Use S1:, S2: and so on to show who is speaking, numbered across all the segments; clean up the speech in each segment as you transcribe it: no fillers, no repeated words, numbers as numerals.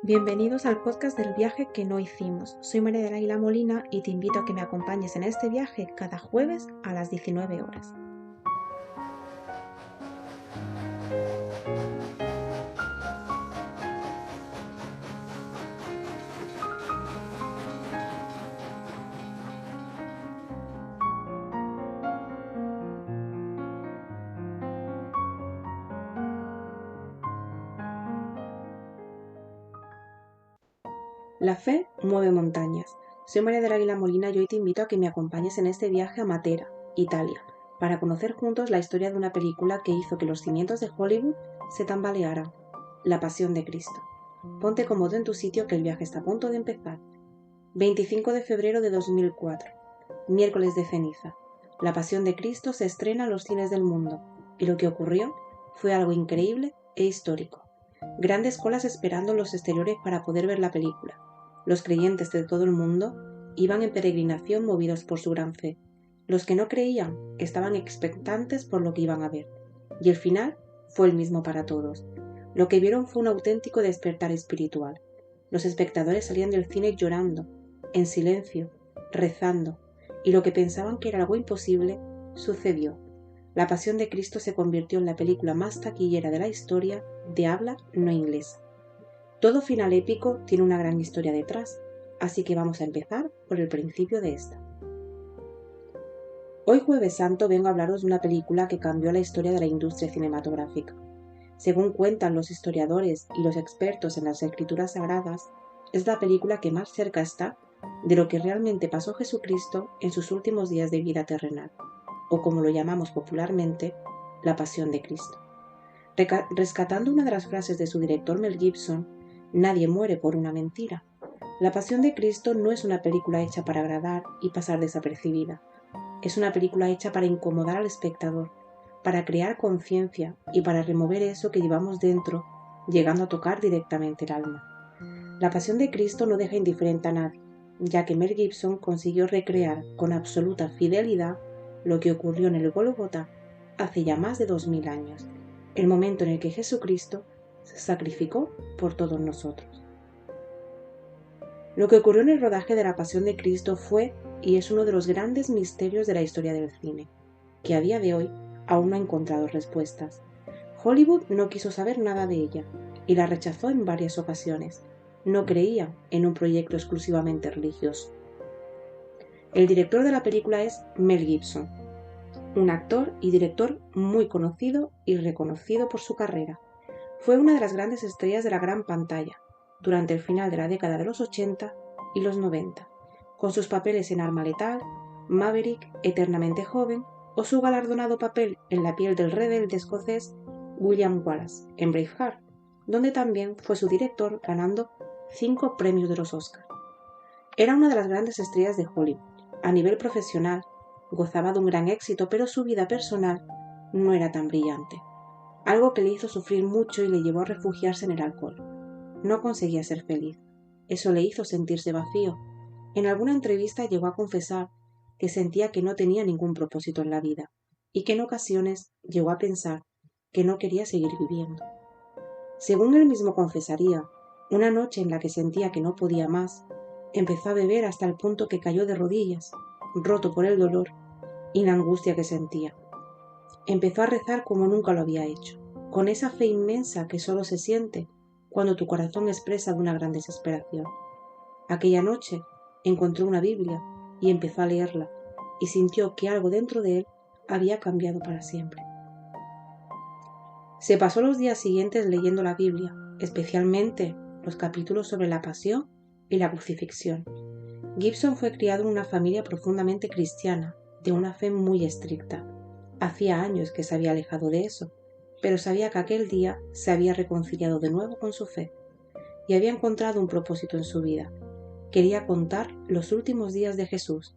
S1: Bienvenidos al podcast del viaje que no hicimos. Soy María del Águila Molina y te invito a que me acompañes en este viaje cada jueves a las 19 horas. La fe mueve montañas. Soy María del Águila Molina y hoy te invito a que me acompañes en este viaje a Matera, Italia, para conocer juntos la historia de una película que hizo que los cimientos de Hollywood se tambalearan, La Pasión de Cristo. Ponte cómodo en tu sitio que el viaje está a punto de empezar. 25 de febrero de 2004, miércoles de ceniza. La Pasión de Cristo se estrena en los cines del mundo y lo que ocurrió fue algo increíble e histórico. Grandes colas esperando en los exteriores para poder ver la película. Los creyentes de todo el mundo iban en peregrinación movidos por su gran fe. Los que no creían estaban expectantes por lo que iban a ver. Y el final fue el mismo para todos. Lo que vieron fue un auténtico despertar espiritual. Los espectadores salían del cine llorando, en silencio, rezando, y lo que pensaban que era algo imposible, sucedió. La Pasión de Cristo se convirtió en la película más taquillera de la historia de habla no inglesa. Todo final épico tiene una gran historia detrás, así que vamos a empezar por el principio de esta. Hoy Jueves Santo vengo a hablaros de una película que cambió la historia de la industria cinematográfica. Según cuentan los historiadores y los expertos en las escrituras sagradas, es la película que más cerca está de lo que realmente pasó Jesucristo en sus últimos días de vida terrenal, o como lo llamamos popularmente, la Pasión de Cristo. Rescatando una de las frases de su director Mel Gibson, nadie muere por una mentira. La Pasión de Cristo no es una película hecha para agradar y pasar desapercibida. Es una película hecha para incomodar al espectador, para crear conciencia y para remover eso que llevamos dentro, llegando a tocar directamente el alma. La Pasión de Cristo no deja indiferente a nadie, ya que Mel Gibson consiguió recrear con absoluta fidelidad lo que ocurrió en el Gólgota hace ya más de 2000 años, el momento en el que Jesucristo se sacrificó por todos nosotros. Lo que ocurrió en el rodaje de La Pasión de Cristo fue y es uno de los grandes misterios de la historia del cine, que a día de hoy aún no ha encontrado respuestas. Hollywood no quiso saber nada de ella y la rechazó en varias ocasiones. No creía en un proyecto exclusivamente religioso. El director de la película es Mel Gibson, un actor y director muy conocido y reconocido por su carrera. Fue una de las grandes estrellas de la gran pantalla durante el final de la década de los 80 y los 90, con sus papeles en Arma Letal, Maverick, Eternamente Joven o su galardonado papel en la piel del rebelde escocés William Wallace en Braveheart, donde también fue su director ganando 5 premios de los Oscar. Era una de las grandes estrellas de Hollywood. A nivel profesional, gozaba de un gran éxito, pero su vida personal no era tan brillante, algo que le hizo sufrir mucho y le llevó a refugiarse en el alcohol. No conseguía ser feliz. Eso le hizo sentirse vacío. En alguna entrevista llegó a confesar que sentía que no tenía ningún propósito en la vida y que en ocasiones llegó a pensar que no quería seguir viviendo. Según él mismo confesaría, una noche en la que sentía que no podía más, empezó a beber hasta el punto que cayó de rodillas, roto por el dolor y la angustia que sentía. Empezó a rezar como nunca lo había hecho, con esa fe inmensa que solo se siente cuando tu corazón expresa una gran desesperación. Aquella noche encontró una Biblia y empezó a leerla, y sintió que algo dentro de él había cambiado para siempre. Se pasó los días siguientes leyendo la Biblia, especialmente los capítulos sobre la pasión y la crucifixión. Gibson fue criado en una familia profundamente cristiana, de una fe muy estricta. Hacía años que se había alejado de eso, pero sabía que aquel día se había reconciliado de nuevo con su fe y había encontrado un propósito en su vida. Quería contar los últimos días de Jesús,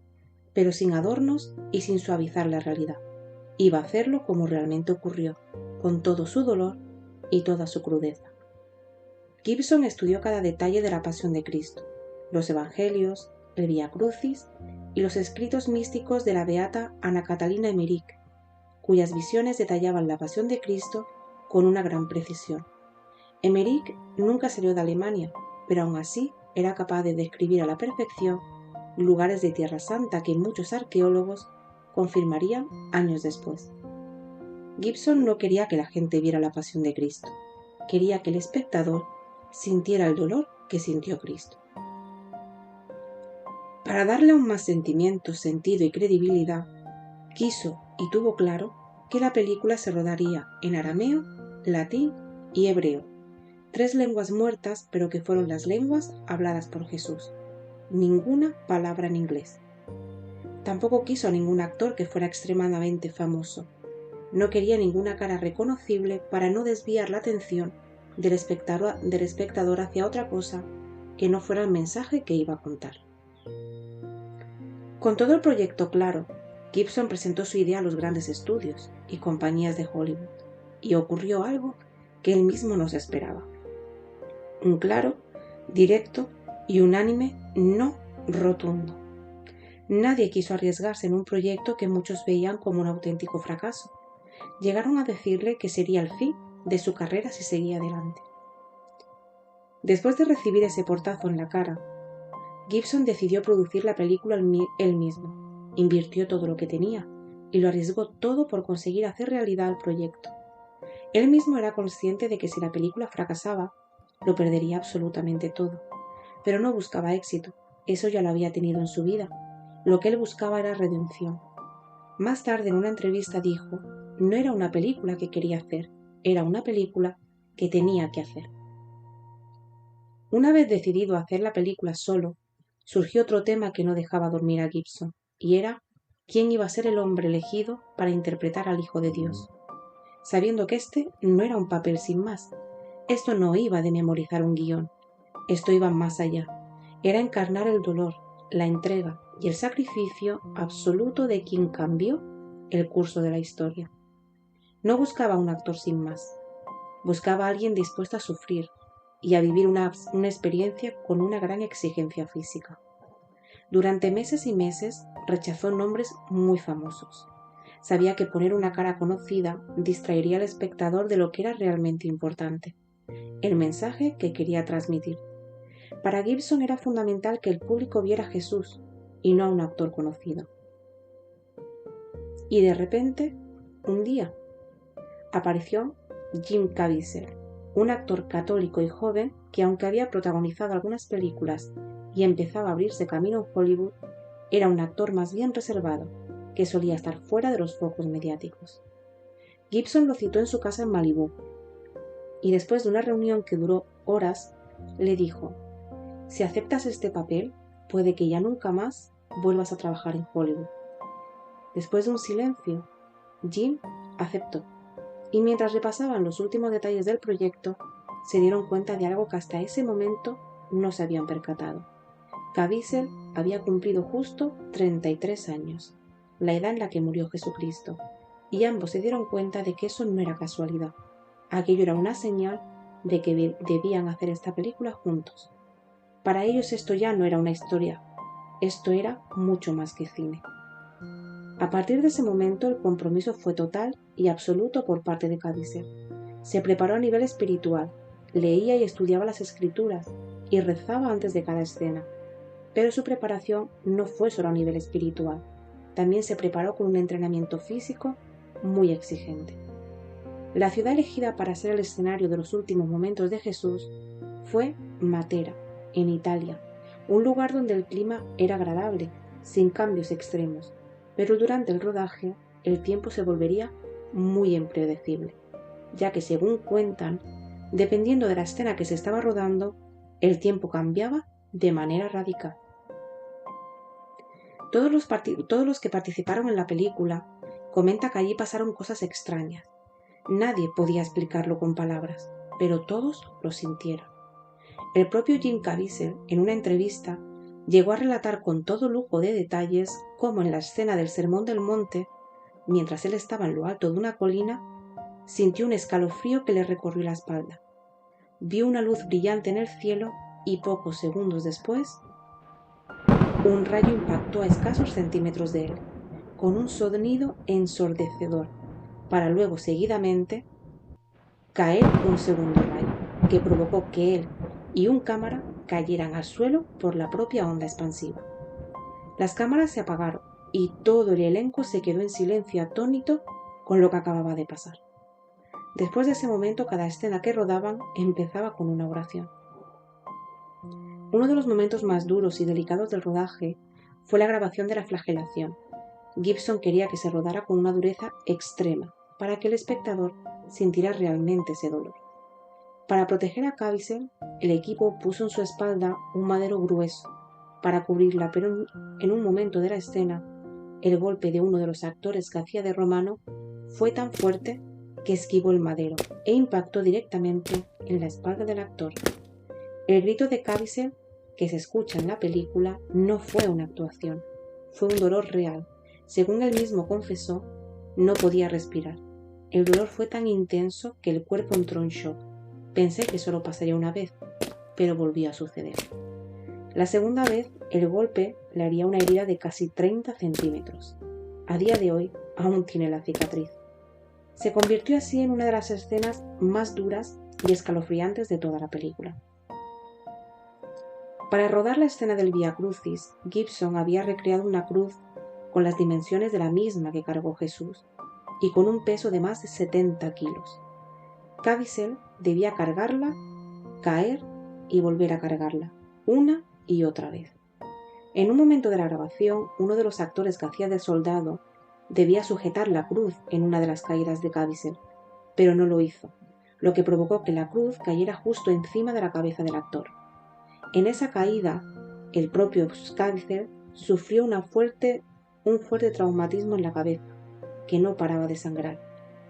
S1: pero sin adornos y sin suavizar la realidad. Iba a hacerlo como realmente ocurrió, con todo su dolor y toda su crudeza. Gibson estudió cada detalle de la Pasión de Cristo, los Evangelios, el Vía Crucis y los escritos místicos de la beata Ana Catalina Emmerich, cuyas visiones detallaban la Pasión de Cristo con una gran precisión. Emmerich nunca salió de Alemania pero aún así era capaz de describir a la perfección lugares de Tierra Santa que muchos arqueólogos confirmarían años después. Gibson no quería que la gente viera la pasión de Cristo, quería que el espectador sintiera el dolor que sintió Cristo. Para darle aún más sentimiento, sentido y credibilidad, quiso y tuvo claro que la película se rodaría en arameo, latín y hebreo, 3 lenguas muertas, pero que fueron las lenguas habladas por Jesús. Ninguna palabra en inglés. Tampoco quiso a ningún actor que fuera extremadamente famoso. No quería ninguna cara reconocible para no desviar la atención del espectador hacia otra cosa que no fuera el mensaje que iba a contar. Con todo el proyecto claro, Gibson presentó su idea a los grandes estudios y compañías de Hollywood, y ocurrió algo que él mismo no se esperaba. Un claro, directo y unánime no rotundo. Nadie quiso arriesgarse en un proyecto que muchos veían como un auténtico fracaso. Llegaron a decirle que sería el fin de su carrera si seguía adelante. Después de recibir ese portazo en la cara, Gibson decidió producir la película él mismo. Invirtió todo lo que tenía y lo arriesgó todo por conseguir hacer realidad el proyecto. Él mismo era consciente de que si la película fracasaba, lo perdería absolutamente todo. Pero no buscaba éxito, eso ya lo había tenido en su vida. Lo que él buscaba era redención. Más tarde en una entrevista dijo, no era una película que quería hacer, era una película que tenía que hacer. Una vez decidido a hacer la película solo, surgió otro tema que no dejaba dormir a Gibson, y era quién iba a ser el hombre elegido para interpretar al Hijo de Dios. Sabiendo que este no era un papel sin más, esto no iba de memorizar un guión, esto iba más allá, era encarnar el dolor, la entrega y el sacrificio absoluto de quien cambió el curso de la historia. No buscaba un actor sin más, buscaba a alguien dispuesto a sufrir y a vivir una experiencia con una gran exigencia física. Durante meses y meses rechazó nombres muy famosos. Sabía que poner una cara conocida distraería al espectador de lo que era realmente importante, el mensaje que quería transmitir. Para Gibson era fundamental que el público viera a Jesús y no a un actor conocido. Y de repente, un día, apareció Jim Caviezel, un actor católico y joven que, aunque había protagonizado algunas películas y empezaba a abrirse camino en Hollywood, era un actor más bien reservado, que solía estar fuera de los focos mediáticos. Gibson lo citó en su casa en Malibú, y después de una reunión que duró horas, le dijo, si aceptas este papel, puede que ya nunca más vuelvas a trabajar en Hollywood. Después de un silencio, Jim aceptó, y mientras repasaban los últimos detalles del proyecto, se dieron cuenta de algo que hasta ese momento no se habían percatado. Caviezel había cumplido justo 33 años, la edad en la que murió Jesucristo, y ambos se dieron cuenta de que eso no era casualidad. Aquello era una señal de que debían hacer esta película juntos. Para ellos esto ya no era una historia, esto era mucho más que cine. A partir de ese momento el compromiso fue total y absoluto por parte de Caviezel. Se preparó a nivel espiritual, leía y estudiaba las escrituras y rezaba antes de cada escena. Pero su preparación no fue solo a nivel espiritual, también se preparó con un entrenamiento físico muy exigente. La ciudad elegida para ser el escenario de los últimos momentos de Jesús fue Matera, en Italia, un lugar donde el clima era agradable, sin cambios extremos, pero durante el rodaje el tiempo se volvería muy impredecible, ya que según cuentan, dependiendo de la escena que se estaba rodando, el tiempo cambiaba de manera radical. Todos los que participaron en la película comentan que allí pasaron cosas extrañas. Nadie podía explicarlo con palabras, pero todos lo sintieron. El propio Jim Caviezel, en una entrevista, llegó a relatar con todo lujo de detalles cómo en la escena del Sermón del Monte, mientras él estaba en lo alto de una colina, sintió un escalofrío que le recorrió la espalda. Vio una luz brillante en el cielo y pocos segundos después, un rayo impactó a escasos centímetros de él, con un sonido ensordecedor, para luego seguidamente caer un segundo rayo, que provocó que él y un cámara cayeran al suelo por la propia onda expansiva. Las cámaras se apagaron y todo el elenco se quedó en silencio atónito con lo que acababa de pasar. Después de ese momento, cada escena que rodaban empezaba con una oración. Uno de los momentos más duros y delicados del rodaje fue la grabación de la flagelación. Gibson quería que se rodara con una dureza extrema para que el espectador sintiera realmente ese dolor. Para proteger a Caviezel, el equipo puso en su espalda un madero grueso para cubrirla, pero en un momento de la escena, el golpe de uno de los actores que hacía de Romano fue tan fuerte que esquivó el madero e impactó directamente en la espalda del actor. El grito de Caviezel, que se escucha en la película, no fue una actuación, fue un dolor real. Según él mismo confesó, no podía respirar. El dolor fue tan intenso que el cuerpo entró en shock. Pensé que solo pasaría una vez, pero volvió a suceder. La segunda vez, el golpe le haría una herida de casi 30 centímetros. A día de hoy, aún tiene la cicatriz. Se convirtió así en una de las escenas más duras y escalofriantes de toda la película. Para rodar la escena del Vía Crucis, Gibson había recreado una cruz con las dimensiones de la misma que cargó Jesús y con un peso de más de 70 kilos. Caviezel debía cargarla, caer y volver a cargarla, una y otra vez. En un momento de la grabación, uno de los actores que hacía de soldado debía sujetar la cruz en una de las caídas de Caviezel, pero no lo hizo, lo que provocó que la cruz cayera justo encima de la cabeza del actor. En esa caída, el propio Caviezel sufrió un fuerte traumatismo en la cabeza, que no paraba de sangrar,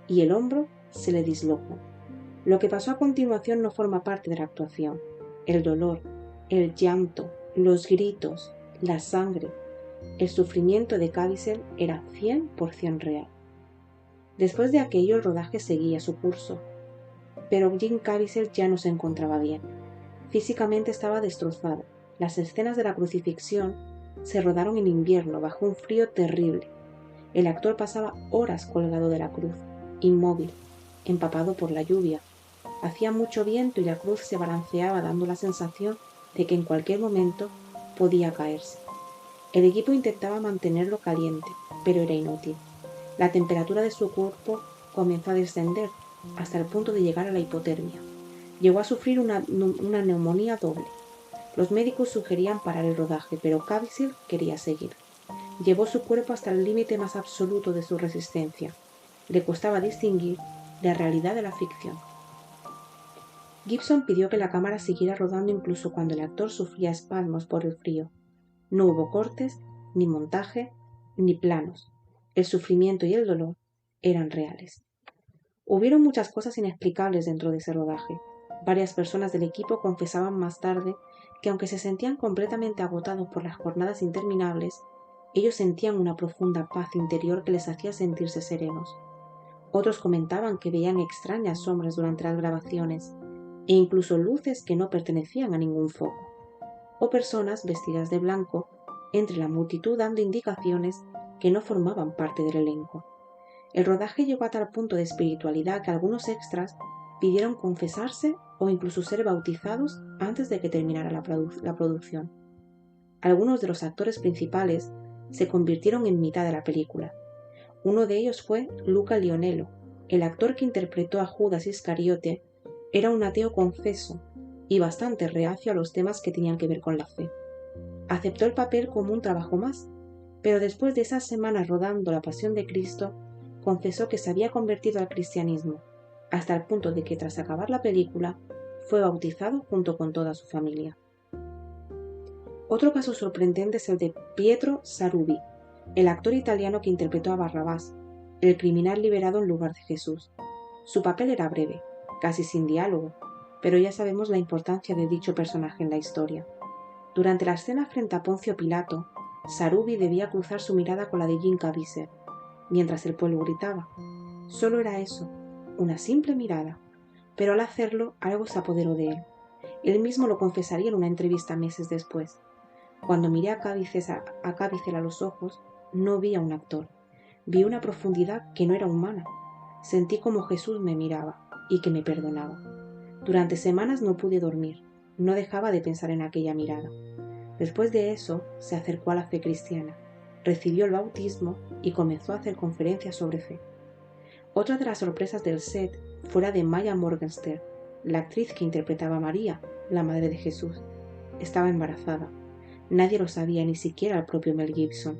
S1: y el hombro se le dislocó. Lo que pasó a continuación no forma parte de la actuación. El dolor, el llanto, los gritos, la sangre, el sufrimiento de Caviezel era 100% real. Después de aquello, el rodaje seguía su curso, pero Jim Caviezel ya no se encontraba bien. Físicamente estaba destrozado. Las escenas de la crucifixión se rodaron en invierno bajo un frío terrible. El actor pasaba horas colgado de la cruz, inmóvil, empapado por la lluvia. Hacía mucho viento y la cruz se balanceaba dando la sensación de que en cualquier momento podía caerse. El equipo intentaba mantenerlo caliente, pero era inútil. La temperatura de su cuerpo comenzó a descender hasta el punto de llegar a la hipotermia. Llegó a sufrir una neumonía doble. Los médicos sugerían parar el rodaje, pero Caviezel quería seguir. Llevó su cuerpo hasta el límite más absoluto de su resistencia. Le costaba distinguir la realidad de la ficción. Gibson pidió que la cámara siguiera rodando incluso cuando el actor sufría espasmos por el frío. No hubo cortes, ni montaje, ni planos. El sufrimiento y el dolor eran reales. Hubieron muchas cosas inexplicables dentro de ese rodaje. Varias personas del equipo confesaban más tarde que aunque se sentían completamente agotados por las jornadas interminables, ellos sentían una profunda paz interior que les hacía sentirse serenos. Otros comentaban que veían extrañas sombras durante las grabaciones e incluso luces que no pertenecían a ningún foco, o personas vestidas de blanco entre la multitud dando indicaciones que no formaban parte del elenco. El rodaje llegó a tal punto de espiritualidad que algunos extras pidieron confesarse o incluso ser bautizados antes de que terminara la producción. Algunos de los actores principales se convirtieron en mitad de la película. Uno de ellos fue Luca Lionello. El actor que interpretó a Judas Iscariote era un ateo confeso y bastante reacio a los temas que tenían que ver con la fe. Aceptó el papel como un trabajo más, pero después de esas semanas rodando La Pasión de Cristo, confesó que se había convertido al cristianismo, hasta el punto de que tras acabar la película fue bautizado junto con toda su familia. Otro caso sorprendente es el de Pietro Sarubi, el actor italiano que interpretó a Barrabás, el criminal liberado en lugar de Jesús. Su papel era breve, casi sin diálogo, pero ya sabemos la importancia de dicho personaje en la historia. Durante la escena frente a Poncio Pilato, Sarubi debía cruzar su mirada con la de Jim Caviezel, mientras el pueblo gritaba. Solo era eso, una simple mirada, pero al hacerlo algo se apoderó de él. Él mismo lo confesaría en una entrevista meses después. Cuando miré a Caviezel a los ojos, no vi a un actor, vi una profundidad que no era humana. Sentí como Jesús me miraba y que me perdonaba. Durante semanas no pude dormir, no dejaba de pensar en aquella mirada. Después de eso, se acercó a la fe cristiana, recibió el bautismo y comenzó a hacer conferencias sobre fe. Otra de las sorpresas del set fue la de Maya Morgenstern, la actriz que interpretaba a María, la madre de Jesús. Estaba embarazada. Nadie lo sabía, ni siquiera el propio Mel Gibson.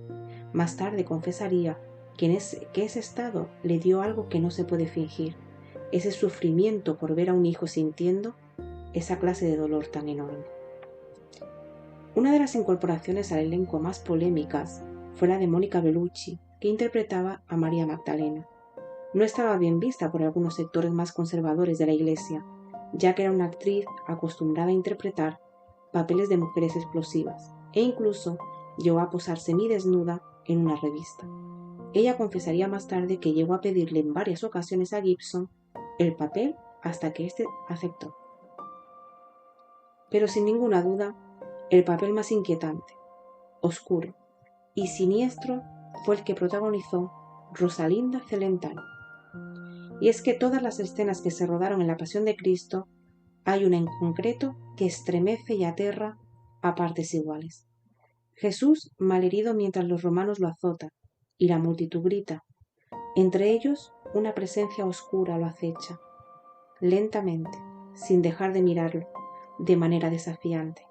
S1: Más tarde confesaría que ese estado le dio algo que no se puede fingir, ese sufrimiento por ver a un hijo sintiendo esa clase de dolor tan enorme. Una de las incorporaciones al elenco más polémicas fue la de Mónica Bellucci, que interpretaba a María Magdalena. No estaba bien vista por algunos sectores más conservadores de la Iglesia, ya que era una actriz acostumbrada a interpretar papeles de mujeres explosivas, e incluso llegó a posar semidesnuda en una revista. Ella confesaría más tarde que llegó a pedirle en varias ocasiones a Gibson el papel hasta que éste aceptó. Pero sin ninguna duda, el papel más inquietante, oscuro y siniestro fue el que protagonizó Rosalinda Celentano. Y es que todas las escenas que se rodaron en la Pasión de Cristo, hay una en concreto que estremece y aterra a partes iguales. Jesús malherido mientras los romanos lo azotan, y la multitud grita. Entre ellos, una presencia oscura lo acecha, lentamente, sin dejar de mirarlo, de manera desafiante.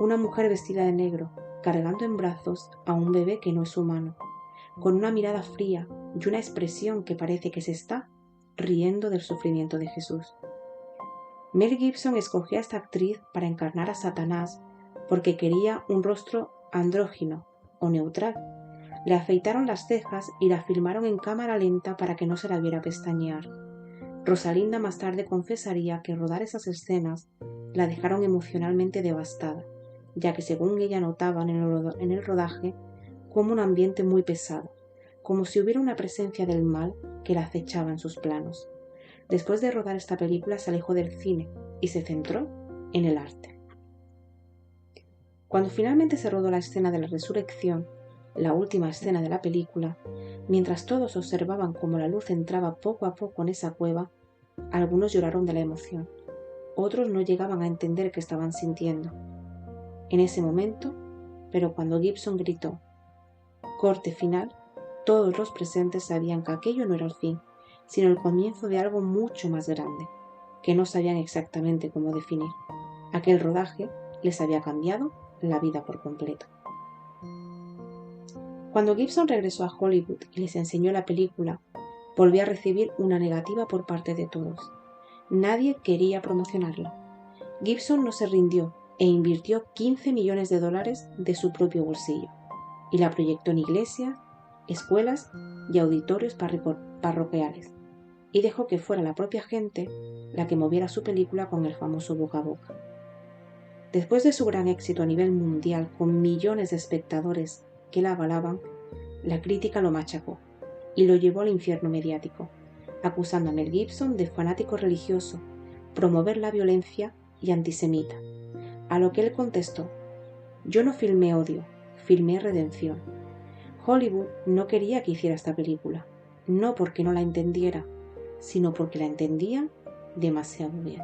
S1: Una mujer vestida de negro, cargando en brazos a un bebé que no es humano, con una mirada fría y una expresión que parece que se está riendo del sufrimiento de Jesús. Mel Gibson escogió a esta actriz para encarnar a Satanás porque quería un rostro andrógino o neutral. Le afeitaron las cejas y la filmaron en cámara lenta para que no se la viera pestañear. Rosalinda más tarde confesaría que rodar esas escenas la dejaron emocionalmente devastada, ya que según ella notaban en el rodaje como un ambiente muy pesado, como si hubiera una presencia del mal que la acechaba en sus planos. Después de rodar esta película se alejó del cine y se centró en el arte. Cuando finalmente se rodó la escena de la resurrección, la última escena de la película, mientras todos observaban cómo la luz entraba poco a poco en esa cueva, algunos lloraron de la emoción, otros no llegaban a entender qué estaban sintiendo. En ese momento, pero cuando Gibson gritó «corte final», todos los presentes sabían que aquello no era el fin, sino el comienzo de algo mucho más grande, que no sabían exactamente cómo definir. Aquel rodaje les había cambiado la vida por completo. Cuando Gibson regresó a Hollywood y les enseñó la película, volvió a recibir una negativa por parte de todos. Nadie quería promocionarla. Gibson no se rindió e invirtió $15 millones de su propio bolsillo, y la proyectó en iglesias, escuelas y auditorios parroquiales, y dejó que fuera la propia gente la que moviera su película con el famoso boca a boca. Después de su gran éxito a nivel mundial, con millones de espectadores que la avalaban, la crítica lo machacó y lo llevó al infierno mediático, acusando a Mel Gibson de fanático religioso, promover la violencia y antisemita, a lo que él contestó: «Yo no filmé odio, filmé redención». Hollywood no quería que hiciera esta película, no porque no la entendiera, sino porque la entendían demasiado bien.